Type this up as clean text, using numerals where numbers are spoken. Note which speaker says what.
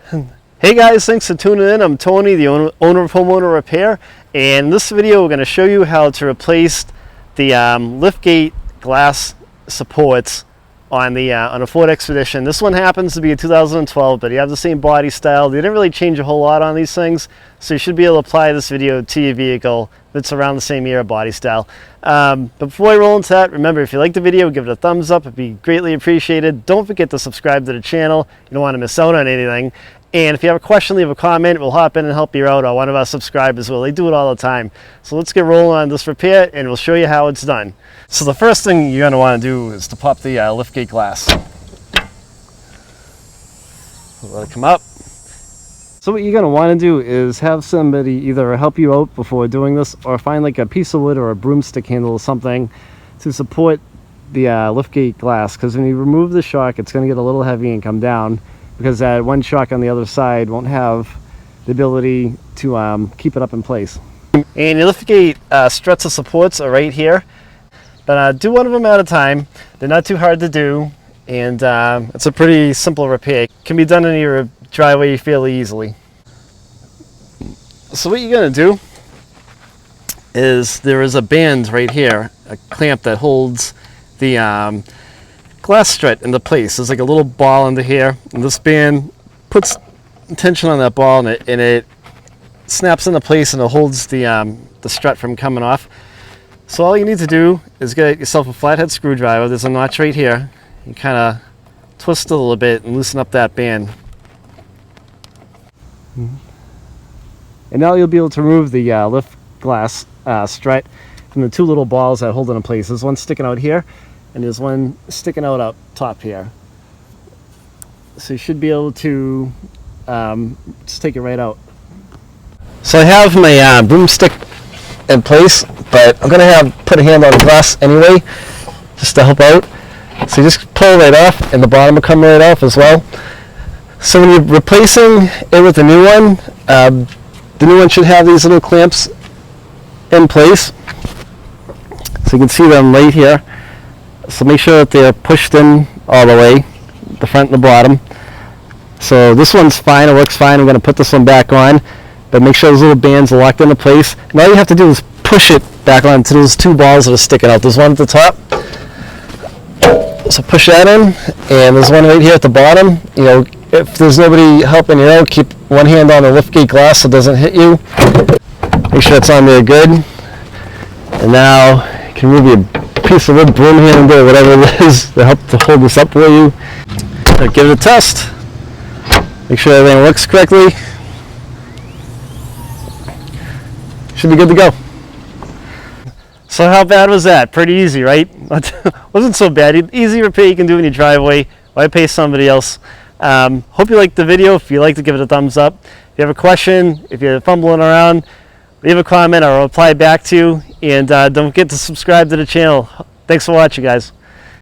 Speaker 1: Hey guys, thanks for tuning in. I'm Tony, the owner of Homeowner Repair, and in this video we're going to show you how to replace the liftgate glass supports on a Ford Expedition. This one happens to be a 2012, but you have the same body style. They didn't really change a whole lot on these things, so you should be able to apply this video to your vehicle if it's around the same era body style. But before I roll into that, remember, if you like the video, give it a thumbs up. It'd be greatly appreciated. Don't forget to subscribe to the channel. You don't want to miss out on anything. And if you have a question, leave a comment. We'll hop in and help you out, or one of our subscribers will. They do it all the time. So let's get rolling on this repair, and we'll show you how it's done. So the first thing you're going to want to do is to pop the liftgate glass. Let it come up. So what you're going to want to do is have somebody either help you out before doing this, or find like a piece of wood or a broomstick handle or something to support the liftgate glass, because when you remove the shock, it's going to get a little heavy and come down, because that one shock on the other side won't have the ability to keep it up in place. And your liftgate struts or supports are right here, but do one of them at a time. They're not too hard to do, and it's a pretty simple repair. It can be done in your driveway fairly easily. So what you're going to do is, there is a band right here, a clamp that holds the glass strut into place. There's like a little ball under here, and this band puts tension on that ball, and it snaps into place, and it holds the strut from coming off. So all you need to do is get yourself a flathead screwdriver. There's a notch right here. You kind of twist it a little bit and loosen up that band. And now you'll be able to remove the lift glass strut from the two little balls that hold it in place. There's one sticking out here, and there's one sticking out up top here. So you should be able to just take it right out. So I have my broomstick in place, but I'm going to put a hand on the glass anyway, just to help out. So you just pull right off, and the bottom will come right off as well. So when you're replacing it with a new one, the new one should have these little clamps in place. So you can see them right here. So make sure that they're pushed in all the way, the front and the bottom. So this one's fine, it works fine. I'm going to put this one back on, but make sure those little bands are locked into place. And all you have to do is push it back onto those two balls that are sticking out. There's one at the top, so push that in, and there's one right here at the bottom. You know, if there's nobody helping you out, keep one hand on the liftgate glass so it doesn't hit you. Make sure it's on there good. And now you can move your piece of wood, broom handle, or whatever it is to help to hold this up for you. Now give it a test. Make sure everything works correctly. Should be good to go. So how bad was that? Pretty easy, right? Wasn't so bad. Easy repair you can do in your driveway. Why pay somebody else? Hope you liked the video. If you liked it, give it a thumbs up. If you have a question, if you're fumbling around, leave a comment, or I'll reply back to you. And don't forget to subscribe to the channel. Thanks for watching, guys.